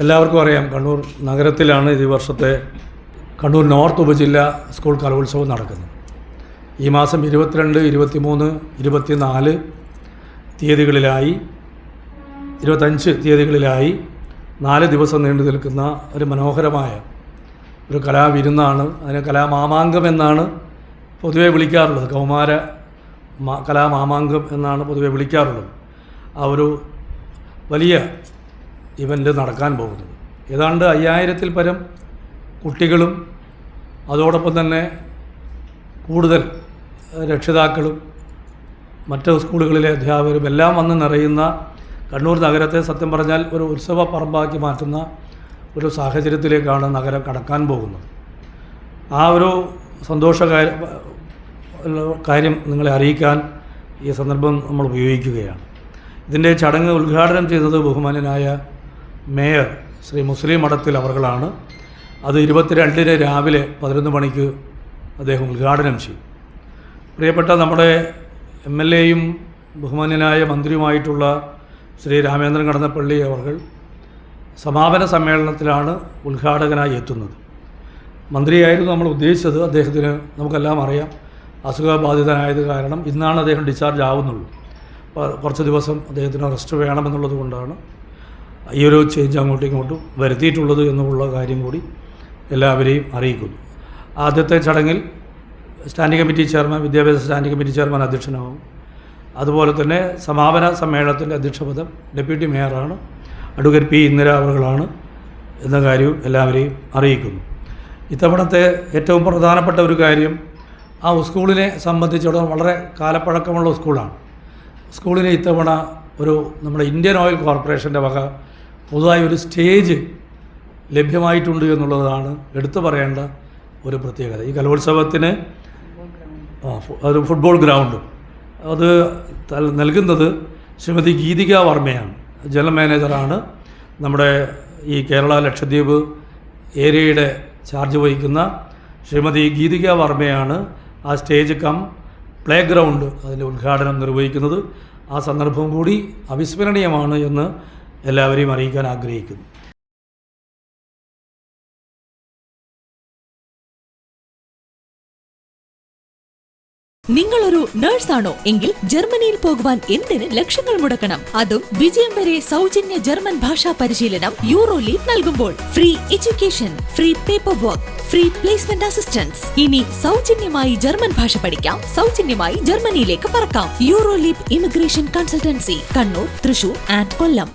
എല്ലാവർക്കും അറിയാം, കണ്ണൂർ നഗരത്തിലാണ് ഈ വർഷത്തെ കണ്ണൂർ നോർത്ത് ഉപജില്ലാ സ്കൂൾ കലോത്സവം നടക്കുന്നത്. ഈ മാസം 22, 23, 24 തീയതികളിലായി 25 തീയതികളിലായി 4 ദിവസം നീണ്ടു നിൽക്കുന്ന ഒരു മനോഹരമായ ഒരു കലാവിരുന്നാണ്. അതിനെ കലാമാമാങ്കം എന്നാണ് പൊതുവെ വിളിക്കാറുള്ളത്. കൗമാര കലാമാമാങ്കം എന്നാണ് പൊതുവെ വിളിക്കാറുള്ളത്. ആ ഒരു വലിയ ഇവൻ്റ് നടക്കാൻ പോകുന്നത്. ഏതാണ്ട് 5000-ൽ പരം കുട്ടികളും അതോടൊപ്പം തന്നെ കൂടുതൽ രക്ഷിതാക്കളും മറ്റ് സ്കൂളുകളിലെ അധ്യാപകരും എല്ലാം വന്ന് നിറയുന്ന കണ്ണൂർ നഗരത്തെ സത്യം പറഞ്ഞാൽ ഒരു ഉത്സവ പറമ്പാക്കി മാറ്റുന്ന ഒരു സാഹചര്യത്തിലേക്കാണ് നഗരം കടക്കാൻ പോകുന്നത്. ആ ഒരു കാര്യം നിങ്ങളെ അറിയിക്കാൻ ഈ സന്ദർഭം നമ്മൾ ഉപയോഗിക്കുകയാണ്. ഇതിൻ്റെ ചടങ്ങ് ഉദ്ഘാടനം ചെയ്തത് ബഹുമാന്യനായ മേയർ ശ്രീ മുസ്ലിം മഠത്തിൽ അവർകളാണ്. അത് 22-ന് രാവിലെ 11 മണിക്ക് അദ്ദേഹം ഉദ്ഘാടനം ചെയ്യും. പ്രിയപ്പെട്ട നമ്മുടെ MLA-യും ബഹുമാന്യനായ മന്ത്രിയുമായിട്ടുള്ള ശ്രീ രാമേന്ദ്രൻ കടന്നപ്പള്ളി അവർകൾ സമാപന സമ്മേളനത്തിലാണ് ഉദ്ഘാടകനായി എത്തുന്നത്. മന്ത്രിയായിരുന്നു നമ്മൾ ഉദ്ദേശിച്ചത്. അദ്ദേഹത്തിന് നമുക്കെല്ലാം അറിയാം, അസുഖബാധിതനായത് കാരണം ഇന്നാണ് അദ്ദേഹം ഡിസ്ചാർജ് ആവുന്നുള്ളൂ. കുറച്ച് ദിവസം അദ്ദേഹത്തിന് റെസ്റ്റ് വേണമെന്നുള്ളത് കൊണ്ടാണ് ഈ ഒരു ചേഞ്ച് അങ്ങോട്ടും ഇങ്ങോട്ടും വരുത്തിയിട്ടുള്ളത് എന്നുള്ള കാര്യം കൂടി എല്ലാവരെയും അറിയിക്കുന്നു. ആദ്യത്തെ ചടങ്ങിൽ സ്റ്റാൻഡിംഗ് കമ്മിറ്റി ചെയർമാൻ, വിദ്യാഭ്യാസ സ്റ്റാൻഡിംഗ് കമ്മിറ്റി ചെയർമാൻ അധ്യക്ഷനാവും. അതുപോലെ തന്നെ സമാപന സമ്മേളനത്തിൻ്റെ അധ്യക്ഷപദം ഡെപ്യൂട്ടി മേയറാണ്, അഡ്വക്കേറ്റ് പി ഇന്ദിര അവർകളാണ് എന്ന കാര്യവും എല്ലാവരെയും അറിയിക്കുന്നു. ഇത്തവണത്തെ ഏറ്റവും പ്രധാനപ്പെട്ട ഒരു കാര്യം, ആ സ്കൂളിനെ സംബന്ധിച്ചിടത്തോളം വളരെ കാലപ്പഴക്കമുള്ള സ്കൂളാണ്. സ്കൂളിന് ഇത്തവണ നമ്മുടെ ഇന്ത്യൻ ഓയിൽ കോർപ്പറേഷൻ്റെ വക പുതുതായി ഒരു സ്റ്റേജ് ലഭ്യമായിട്ടുണ്ട് എന്നുള്ളതാണ് എടുത്തു പറയേണ്ട ഒരു പ്രത്യേകത. ഈ കലോത്സവത്തിന് ഒരു ഫുട്ബോൾ ഗ്രൗണ്ട് അത് നൽകുന്നത് ശ്രീമതി ഗീതിക വർമ്മയാണ്, ജനറൽ മാനേജറാണ്. നമ്മുടെ ഈ കേരള ലക്ഷദ്വീപ് ഏരിയയുടെ ചാർജ് വഹിക്കുന്ന ശ്രീമതി ഗീതിക വർമ്മയാണ് ആ സ്റ്റേജ് കം പ്ലേ ഗ്രൗണ്ട് അതിൻ്റെ ഉദ്ഘാടനം നിർവഹിക്കുന്നത്. ആ സന്ദർഭം കൂടി അവിസ്മരണീയമാണ് എന്ന് എല്ലാവരെയും അറിയിക്കാൻ ആഗ്രഹിക്കുന്നു. നിങ്ങളൊരു നഴ്സാണോ എങ്കിൽ ജർമ്മനിയിൽ പോകുവാൻ എന്തിന് ലക്ഷങ്ങൾ മുടക്കണം? അതും വിജയം വരെ സൗജന്യ ജർമ്മൻ ഭാഷാ പരിശീലനം യൂറോലീപ് നൽകുമ്പോൾ. Free education, free paper work, free placement assistance. ഇനി സൗജന്യമായി ജർമ്മൻ ഭാഷ പഠിക്കാം, സൗജന്യമായി ജർമ്മനിയിലേക്ക് പറക്കാം. Euroleap immigration consultancy, Kannur, Thrissur and Kollam.